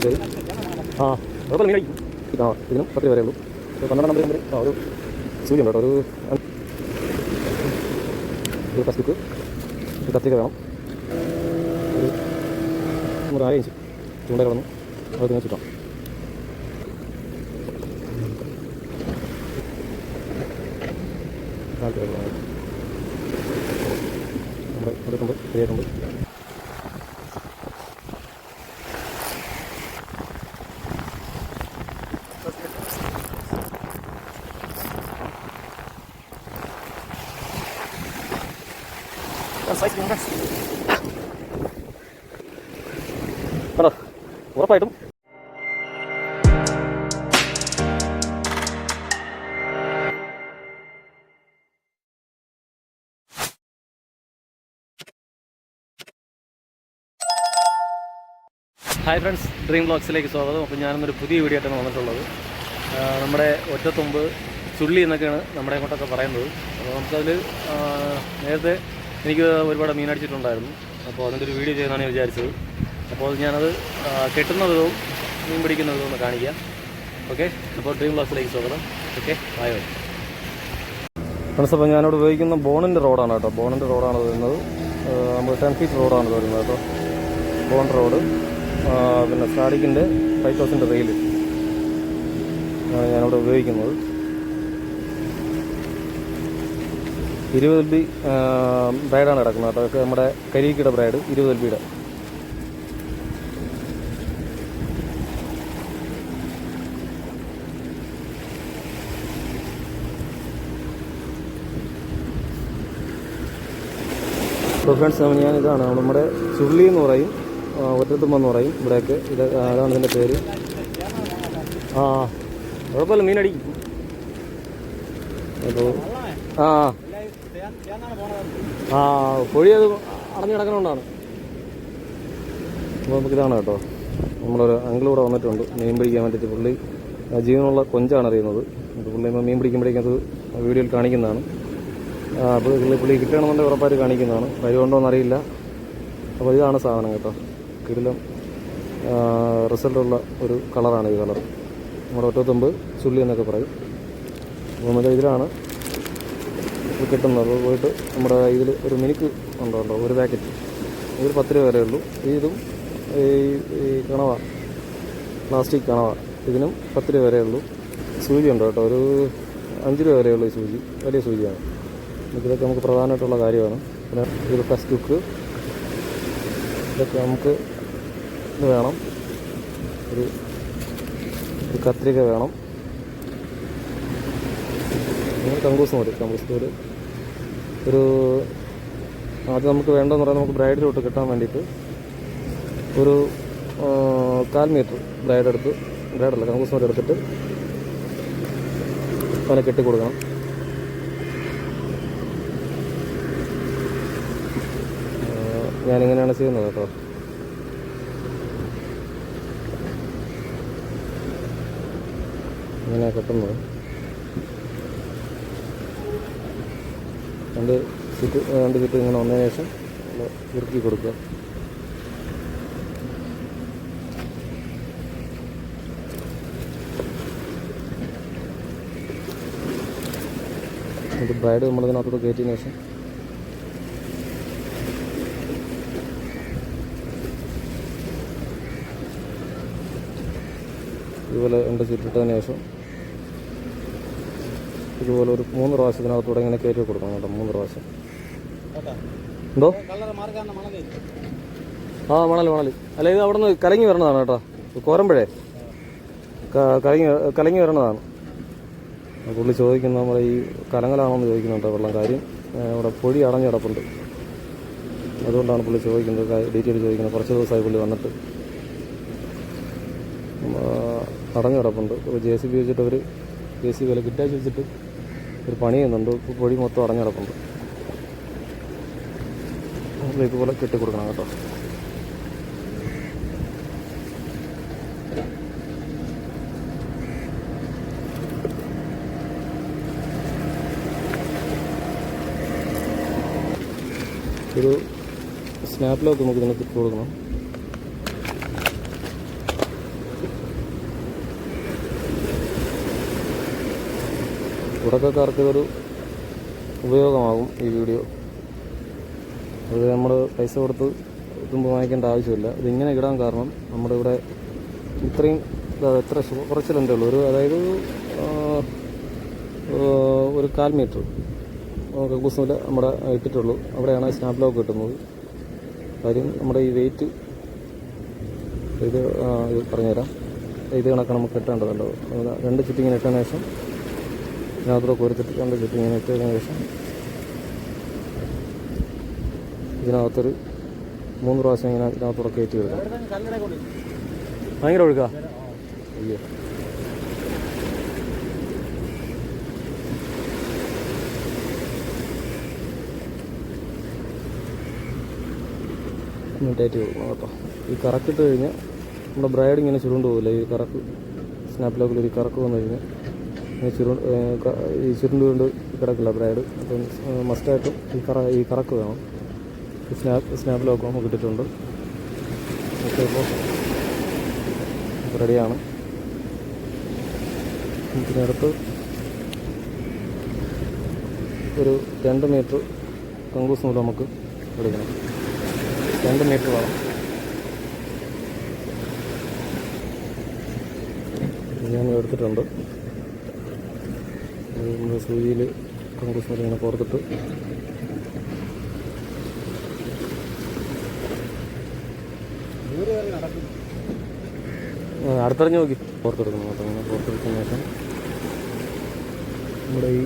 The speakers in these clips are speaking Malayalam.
പേര്. ആ കുഴപ്പമില്ല, മീൻ കഴിക്കും. ഇതിനും 10 രൂപ വരെ ഉള്ളൂ. 12 നമ്പർ ഒരു സൂചി ഉണ്ട് കേട്ടോ. ഒരു ഫസ്റ്റ് കുക്ക്, ഒരു കത്തിരിക്ക വേണം, ഒരു 1/2 ഇഞ്ച് ചൂണ്ട കിടന്നു അത് നിങ്ങൾ ചുറ്റാം. നമ്മുടെ എടുക്കുമ്പോൾ ശരിയായിട്ടുണ്ട്. ഉറപ്പായിട്ടും ഹായ് ഫ്രണ്ട്സ്, ഡ്രീം വ്ളോഗ്സിലേക്ക് സ്വാഗതം. അപ്പോൾ ഞാനൊരു പുതിയ വീഡിയോ ആയിട്ടാണ് വന്നിട്ടുള്ളത്. നമ്മുടെ ഒറ്റത്തുമ്പ് ചുള്ളി എന്നൊക്കെയാണ് നമ്മുടെ അങ്ങോട്ടൊക്കെ പറയുന്നത്. അപ്പോൾ നമുക്കതിൽ നേരത്തെ എനിക്ക് ഒരുപാട് മീൻ അടിച്ചിട്ടുണ്ടായിരുന്നു. അപ്പോൾ അതിൻ്റെ ഒരു വീഡിയോ ചെയ്യുന്നതാണ് ഞാൻ വിചാരിച്ചത്. അപ്പോൾ ഞാനത് കെട്ടുന്ന വിധവും മീൻ പിടിക്കുന്ന വിധവും ഒന്ന് കാണിക്കാം. ഓക്കെ, അപ്പോൾ ഡ്രീം വ്ളോഗ്സിലേക്ക് സ്വാഗതം. Okay, bye bye friends. അപ്പോൾ ഞാനിവിടെ ഉപയോഗിക്കുന്ന ബോണിൻ്റെ റോഡാണ് കേട്ടോ. ബോണിൻ്റെ റോഡാണ് വരുന്നത്. നമുക്ക് 10 ഫീറ്റ് റോഡാണ് വരുന്നത് കേട്ടോ. ബോൺ റോഡ്, പിന്നെ സ്റ്റാഡിക്കിൻ്റെ 5000 റെയിൽ ഞാനിവിടെ ഉപയോഗിക്കുന്നത്. 20 LB ബ്രൈഡാണ് കിടക്കുന്നത് കേട്ടോ. നമ്മുടെ കരിക്കിയുടെ ബ്രൈഡ് 20 LBയുടെ. അപ്പോൾ ഫ്രണ്ട്സ്, ഞാനിതാണ് നമ്മുടെ ചുള്ളി എന്ന് പറയും, ഒറ്റത്തുമ്പെന്ന് പറയും ഇവിടെയൊക്കെ. അതാണ് ഇതിൻ്റെ പേര്. ആ കുഴപ്പമില്ല, മീനടിക്കും. അപ്പോൾ പൊഴി അത് അടഞ്ഞു കിടക്കണോണ്ടാണ്. അപ്പോൾ നമുക്കിതാണ് കേട്ടോ. നമ്മളൊരു അങ്കിൾ ഇവിടെ വന്നിട്ടുണ്ട് മീൻ പിടിക്കാൻ വേണ്ടിയിട്ട്. പുള്ളി ജീവനുള്ള കൊഞ്ചാണ് അറിയുന്നത്. പുള്ളി മീൻ പിടിക്കുമ്പോഴേക്കും അത് വീഡിയോയിൽ കാണിക്കുന്നതാണ്. അപ്പോൾ പുള്ളി കിട്ടണമെന്നുണ്ടെങ്കിൽ ഉറപ്പായിട്ട് കാണിക്കുന്നതാണ്. വരുമുണ്ടോയെന്നറിയില്ല. അപ്പോൾ ഇതാണ് സാധനം കേട്ടോ. കിടിലം റിസൾട്ടുള്ള ഒരു കളറാണ് ഈ കളർ. നമ്മുടെ ഒറ്റത്തുമ്പ് ചുള്ളി എന്നൊക്കെ പറയും. അപ്പോൾ നമുക്ക് ഇതിലാണ് കിട്ടുന്നത്. പോയിട്ട് നമ്മുടെ ഇതിൽ ഒരു മിനിക്ക് ഉണ്ടോ ഒരു പാക്കറ്റ്, ഇതിൽ 10 രൂപ വരെ ഉള്ളൂ. ഇതും ഈ കണവ, പ്ലാസ്റ്റിക് കണവ, ഇതിനും 10 രൂപ വരെ ഉള്ളൂ. സൂചി ഉണ്ടോ കേട്ടോ, ഒരു 5 രൂപ വരെ ഉള്ളൂ ഈ സൂചി. വലിയ സൂചിയാണ്. ഇതൊക്കെ നമുക്ക് പ്രധാനമായിട്ടുള്ള കാര്യമാണ്. പിന്നെ ഒരു ഫസ്റ്റ് കുക്ക്, ഇതൊക്കെ നമുക്ക് ഇത് വേണം. ഒരു കത്രിക വേണം. കങ്കൂസ് മതി. കങ്കൂസ് ഒരു ആദ്യം നമുക്ക് വേണ്ടതെന്ന് പറയുന്നത്, നമുക്ക് ബ്രൈഡിലോട്ട് കിട്ടാൻ വേണ്ടിയിട്ട് ഒരു 1/4 മീറ്റർ ബ്രൈഡല്ല കങ്കൂസ് മതി എടുത്തിട്ട് അവനെ കെട്ടിക്കൊടുക്കണം. ഞാനിങ്ങനെയാണ് ചെയ്യുന്നത് കേട്ടോ. ഇങ്ങനെയാണ് കെട്ടുന്നത്. 2 ചുറ്റ് ഇങ്ങനെ വന്നതിന് ശേഷം ഇറുക്കി കൊടുക്കുക. എന്നിട്ട് ബ്രൈഡ് നമ്മളിതിനകത്തോട്ട് കയറ്റിയതിന് ശേഷം ഇതുപോലെ 2 ചുറ്റിട്ടതിന് ശേഷം ഇതുപോലെ ഒരു 3 പ്രാവശ്യത്തിനകത്തൂടെ ഇങ്ങനെ കയറ്റി കൊടുക്കണം കേട്ടോ. 3 പ്രാവശ്യം. എന്തോ മണൽ അല്ല, ഇത് അവിടെ നിന്ന് കലങ്ങി വരണതാണ് കേട്ടോ. കോരമ്പഴേ കലങ്ങി വരണതാണ്. പുള്ളി ചോദിക്കുന്ന നമ്മുടെ ഈ കലങ്ങലാണോന്ന് ചോദിക്കുന്നുണ്ട് വെള്ളം. കാര്യം അവിടെ പൊഴി അടഞ്ഞു കിടപ്പുണ്ട്. അതുകൊണ്ടാണ് പുള്ളി ചോദിക്കുന്നത്, ഡീറ്റെയിൽ ചോദിക്കുന്നത്. കുറച്ച് ദിവസമായി പുള്ളി വന്നിട്ട് അടഞ്ഞു കിടപ്പുണ്ട്. JCB വെച്ചിട്ട് അവർ JCB വില കിറ്റാച്ച് വെച്ചിട്ട് ഒരു പണി ചെയ്യുന്നുണ്ട്. ഇപ്പോൾ പൊഴി മൊത്തം അടഞ്ഞു കിടപ്പുണ്ട്. ഇതുപോലെ കെട്ടിക്കൊടുക്കണം കേട്ടോ. ഒരു സ്നാപ്പ് ലോക്ക് നമുക്ക് ഇതിനകത്ത് ഇട്ട് കൊടുക്കണം. തുടക്കക്കാർക്ക് ഇതൊരു ഉപയോഗമാകും ഈ വീഡിയോ. അത് നമ്മൾ പൈസ കൊടുത്ത് തുമ്പ് വാങ്ങിക്കേണ്ട ആവശ്യമില്ല. ഇതിങ്ങനെ ഇടാൻ കാരണം നമ്മുടെ ഇവിടെ ഇത്രയും എത്ര കുറച്ചിലുണ്ടേ ഉള്ളൂ, അതായത് ഒരു 1/4 മീറ്റർ കക്കൂസിൽ നമ്മുടെ ഇട്ടിട്ടുള്ളൂ. അവിടെയാണ് സ്നാപ്പ് ലോക്ക് കിട്ടുന്നത്. കാര്യം നമ്മുടെ ഈ വെയിറ്റ് ഇത് പറഞ്ഞുതരാം. ഇത് കണക്കാണ് നമുക്ക് കിട്ടേണ്ടതുണ്ടോ. 2 ചുറ്റിങ്ങനെ ഇട്ടതിന് ശേഷം ഇതിനകത്തൂടെ കോരിത്തിട്ട് 2 ചുറ്റിങ്ങനെ ഇട്ടതിന് ശേഷം ഇതിനകത്തൊരു 3 പ്രാവശ്യം ഇങ്ങനെ ഇതിനകത്തൂടെ കയറ്റി കൊടുക്കാം. ഭയങ്കര ഒഴുക്കാ. അയ്യോ, ടൈറ്റ് കൊടുക്കണം കേട്ടോ. ഈ കറക്കിട്ട് കഴിഞ്ഞാൽ നമ്മുടെ ബ്രൈഡ് ഇങ്ങനെ ചുരുണ്ട് പോകില്ല. ഈ കറക്ക് സ്നാപ്പ് ലോക്കിൽ ഒരു കറക്ക് വന്നു കഴിഞ്ഞാൽ ഈ ചുരുണ്ട് കിടക്കില്ല ബ്രൈഡ്. അപ്പം മസ്റ്റായിട്ടും ഈ കറക്ക് വേണം. സ്നാപ്പ് ലോക്ക് നമുക്ക് ഇട്ടിട്ടുണ്ട്. ഓക്കെ, ഇപ്പോൾ റെഡിയാണ്. ഇതിനടുത്ത് ഒരു 2 മീറ്റർ കങ്കൂസ് നൂല് നമുക്ക് എടുക്കണം. 2 മീറ്റർ വേണം. ഞാൻ എടുത്തിട്ടുണ്ട്. നമ്മൾ സൂചിയിൽ കങ്കൂസ് നൂല് ഇങ്ങനെ കോർത്തിട്ട് അടുത്തറിഞ്ഞ് നോക്കി പുറത്തെടുക്കണം കേട്ടോ. അങ്ങനെ പുറത്തെടുക്കുന്ന ശേഷം നമ്മുടെ ഈ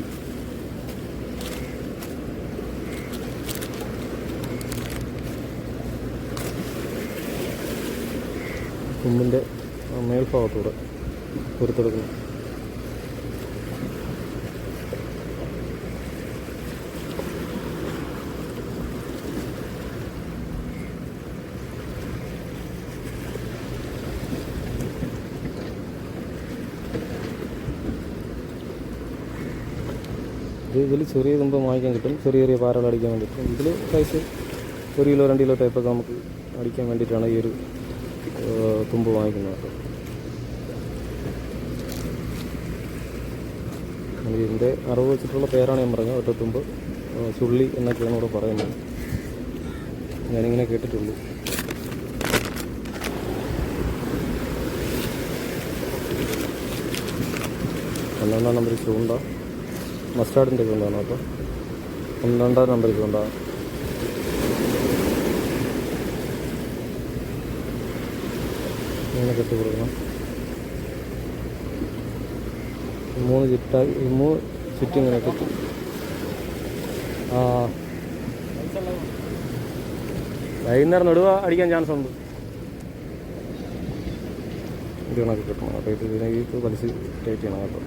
തുമ്പിൻ്റെ മേൽഭാഗത്തൂടെ പുറത്തെടുക്കണം. ഇതിൽ ചെറിയ തുമ്പ് വാങ്ങിക്കാൻ കിട്ടും. ചെറിയ ചെറിയ പാറകൾ അടിക്കാൻ വേണ്ടിയിട്ട് ഇതിൽ സൈസ് 1 കിലോ 2 കിലോ ടൈപ്പൊക്കെ നമുക്ക് അടിക്കാൻ വേണ്ടിയിട്ടാണ് ഈ ഒരു തുമ്പ് വാങ്ങിക്കുന്നത് കേട്ടോ. ഇതിൻ്റെ അറിവ് വെച്ചിട്ടുള്ള പേരാണ് ഞാൻ പറഞ്ഞത്. ഒറ്റത്തുമ്പ് ചുള്ളി എന്നൊക്കെയാണ് ഇവിടെ പറയുന്നത്. ഞാനിങ്ങനെ കേട്ടിട്ടുള്ളൂ. ഒന്നാം നമ്പർ ചൂണ്ട, മസ്റ്റാർഡിൻ്റെ ചൂണ്ടാണ് കേട്ടോ. 12 നമ്പർ ചൂണ്ട. ഇങ്ങനെ കെട്ടി കൊടുക്കണം. 3 ചുറ്റായി 3 ചുറ്റിങ്ങനെ കെട്ടി. വൈകുന്നേരം നടുവ അടിക്കാൻ ചാൻസ് ഉണ്ട്. ഇത് കണക്ക് കിട്ടണം കേട്ടോ. ഇതിനകത്ത് വലിച്ച് ടൈറ്റ് ചെയ്യണം കേട്ടോ.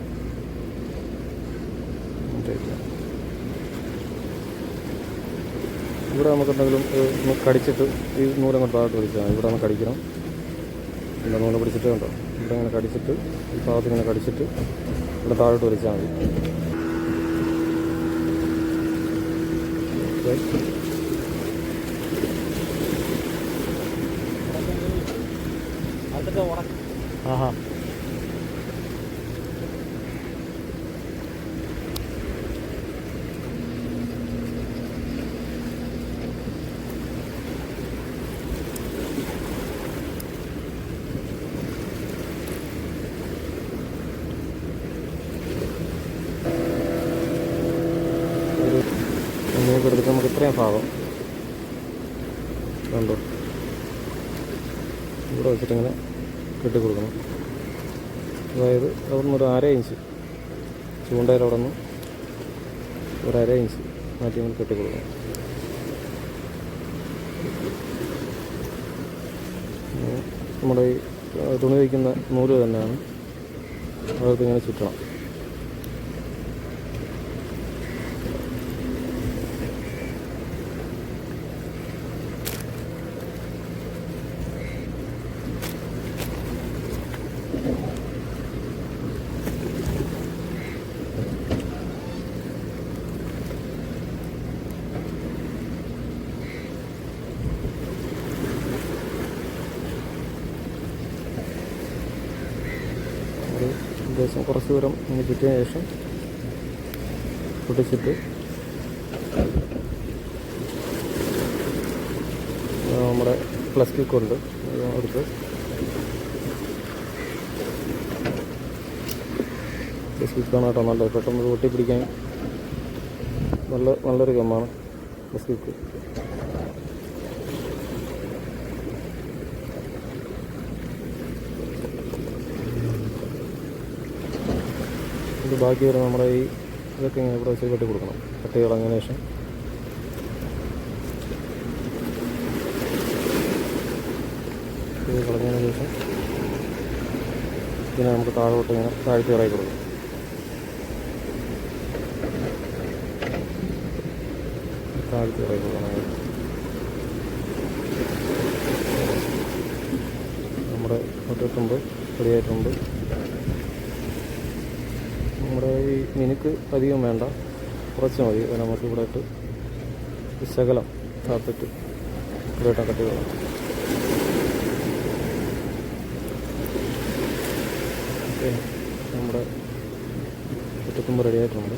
ഇവിടെ നമുക്കെന്തെങ്കിലും കടിച്ചിട്ട് ഈ നൂലങ്ങോട്ട് താഴോട്ട് വലിച്ചാൽ ഇവിടെ നമുക്ക് കടിക്കണം. ഇവിടെ നൂല് പിടിച്ചിട്ട് കണ്ടോ, ഇവിടെ ഇങ്ങനെ കടിച്ചിട്ട് ഈ ഭാഗത്ത് ഇങ്ങനെ കടിച്ചിട്ട് ഇവിടെ താഴോട്ട് വലിച്ചാൽ മതി. ആഹാ, എടുത്തിട്ട് നമുക്ക് ഇത്രയും ഭാഗം കണ്ടോ ഇവിടെ വെച്ചിട്ടിങ്ങനെ കെട്ടിക്കൊടുക്കണം. അതായത് അവിടെ നിന്ന് ഒരു 1/2 ഇഞ്ച് ചൂണ്ടയിൽ അവിടെ നിന്ന് ഒരു 1/2 ഇഞ്ച് മാറ്റി നമ്മൾ കെട്ടിക്കൊടുക്കണം. നമ്മുടെ ഈ തുണി വയ്ക്കുന്ന നൂല് തന്നെയാണ്. അതൊക്കെ ഇങ്ങനെ ചുറ്റണം. ഏകദേശം കുറച്ച് ദൂരം ഇങ്ങനെ ചുറ്റിയതിന് ശേഷം പൊട്ടിച്ചിട്ട് നമ്മുടെ പ്ലസ് കിക്കുണ്ട് എടുത്ത് പ്ലസ് കിക്കാണ് കേട്ടോ. നല്ലത് പെട്ടെന്ന് ഒട്ടിപ്പിടിക്കാൻ നല്ലൊരു ഗമ്മാണ് പ്ലസ് കിക്ക്. ഇത് ബാക്കി വരുന്ന നമ്മുടെ ഈ ഇതൊക്കെ ഇങ്ങനെ ഇവിടെ വെച്ച് കെട്ടി കൊടുക്കണം. കട്ടി കളഞ്ഞതിന് ശേഷം ഇത് കളഞ്ഞതിന് ശേഷം പിന്നെ നമുക്ക് താഴോട്ട് ഇങ്ങനെ താഴ്ത്തി ഇറക്കി കൊടുക്കും. താഴ്ത്തി ഇറക്കി കൊടുക്കണം. നമ്മുടെ ഒറ്റത്തുമ്പ് റെഡിയായിട്ടുണ്ട്. നമ്മുടെ ഈ മിനുക്ക് അധികം വേണ്ട, കുറച്ച് മതി. നമുക്ക് ഇവിടെ ഇട്ട് ശകലം കാത്തിട്ട് ഇവിടെ ഇട്ടാൽ കട്ടി വേണം. ഓക്കെ, നമ്മുടെ ഒറ്റത്തുമ്പ് റെഡിയായിട്ടുണ്ട്.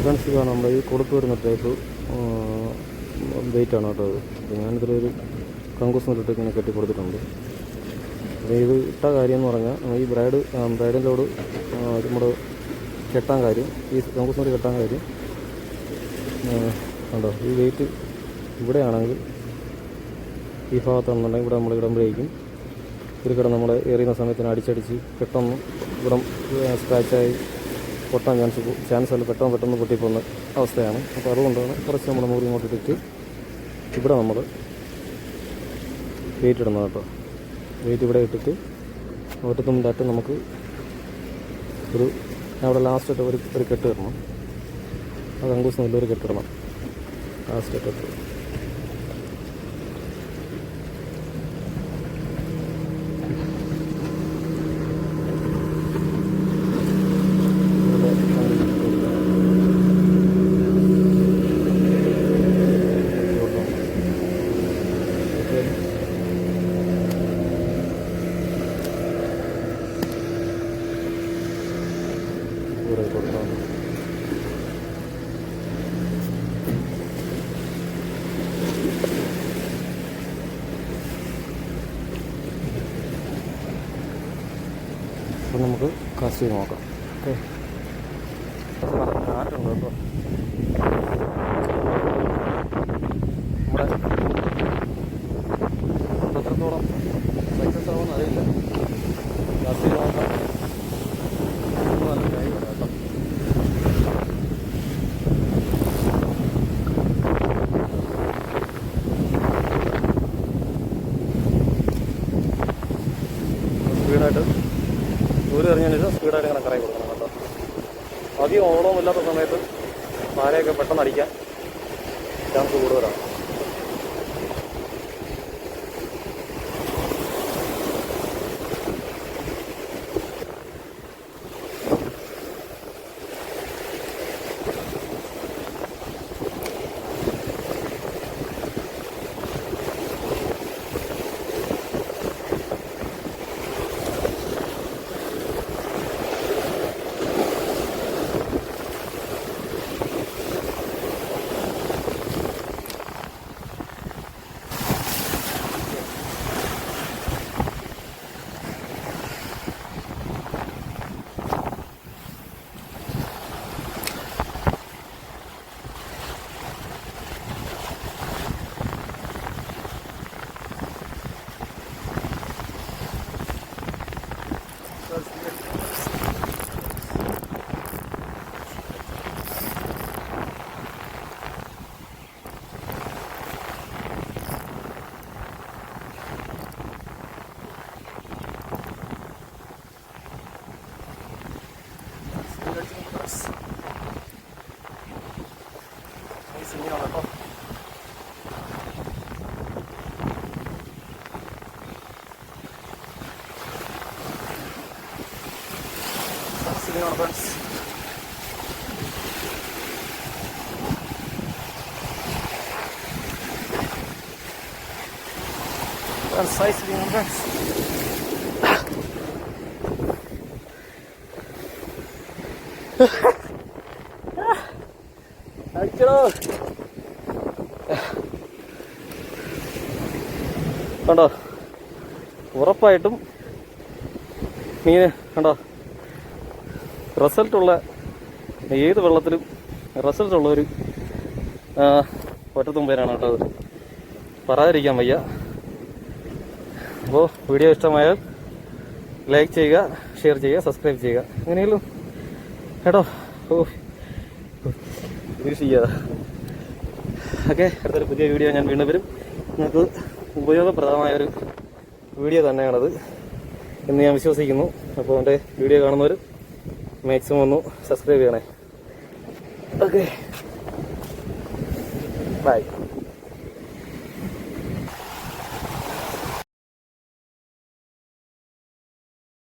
ഫ്രണ്ട്സ്, ഇതാണ് നമ്മുടെ ഈ കൊടുത്തു വരുന്ന ടൈപ്പ് വെയിറ്റാണ് കേട്ടോ അത്. അപ്പോൾ ഞാനിതിലൊരു കങ്കൂസ് നല്ലിട്ട് ഇങ്ങനെ കെട്ടി കൊടുത്തിട്ടുണ്ട്. അപ്പോൾ ഇത് ഇട്ട കാര്യം എന്ന് പറഞ്ഞാൽ ഈ ബ്രൈഡിലോട് നമ്മുടെ കെട്ടാൻ കാര്യം, ഈ കങ്കൂസ് നല്ലി കെട്ടാൻ കാര്യം കണ്ടോ. ഈ വെയിറ്റ് ഇവിടെയാണെങ്കിൽ ഈ ഭാഗത്താണെന്നുണ്ടെങ്കിൽ ഇവിടെ നമ്മൾ ഇടുമ്പോഴേക്കും ഇത് കിടന്ന് നമ്മൾ എറിയുന്ന സമയത്തിന് അടിച്ചടിച്ച് പെട്ടെന്ന് ഇവിടം സ്ക്രാച്ചായി പൊട്ടാൻ ചാൻസ് അല്ല, പെട്ടെന്ന് പൊട്ടിപ്പോകുന്ന അവസ്ഥയാണ്. അപ്പോൾ അതുകൊണ്ടാണ് കുറച്ച് നമ്മൾ നൂറ് ഇങ്ങോട്ട് ഇട്ടിട്ട് ഇവിടെ നമ്മൾ വെയിറ്റ് ഇടുന്നത് കേട്ടോ. വെയിറ്റ് ഇവിടെ ഇട്ടിട്ട് ഒറ്റത്തുമ്പിൻ്റെ അറ്റം നമുക്ക് അവിടെ ലാസ്റ്റായിട്ട് ഒരു കെട്ട് ഇടണം. അത് അങ്കൂസ് നല്ലൊരു കെട്ടിടണം ലാസ്റ്റായിട്ട്. അപ്പം നമുക്ക് കാസ്റ്റ് ചെയ്ത് നോക്കാം. ഓക്കെ, കാറ്റുണ്ട് കേട്ടോ. നമ്മുടെ എത്രത്തോളം സക്സസ് ആവുമെന്ന് അറിയില്ല. കാസ്റ്റ് ചെയ്ത് നോക്കാം. നല്ല കാര്യം കേട്ടോ. സ്പീഡായിട്ട് ദൂരം എറിഞ്ഞതിന് സ്പീഡായിട്ട് ഇങ്ങനെ കറങ്ങി കൊടുക്കണം കേട്ടോ. അധികം ഓളമൊന്നുമില്ലാത്ത സമയത്ത് പാരയൊക്കെ പെട്ടെന്ന് അടിക്കാൻ ചാൻസ് കൂടുതലാണ്. Friends. Size friends. കണ്ടോ, ഉറപ്പായിട്ടും മീന് കണ്ടോ, റിസൾട്ടുള്ള ഏത് വെള്ളത്തിലും റിസൾട്ടുള്ള ഒരു ഒറ്റത്തുമ്പേരാണ് കേട്ടോ അത്. പറയാതിരിക്കാൻ വയ്യ. അപ്പോൾ വീഡിയോ ഇഷ്ടമായാൽ ലൈക്ക് ചെയ്യുക, ഷെയർ ചെയ്യുക, സബ്സ്ക്രൈബ് ചെയ്യുക. അങ്ങനെയല്ലോ കേട്ടോ. ചെയ്യാതെ ഓക്കെ. അടുത്തൊരു പുതിയ വീഡിയോ ഞാൻ വീണ്ടും വരും. നിങ്ങൾക്ക് ഉപയോഗപ്രദമായൊരു വീഡിയോ തന്നെയാണത് എന്ന് ഞാൻ വിശ്വസിക്കുന്നു. അപ്പോൾ എൻ്റെ വീഡിയോ കാണുന്നവർ മാക്സിമം ഒന്ന് സബ്സ്ക്രൈബ് ചെയ്യണേ. Okay, by.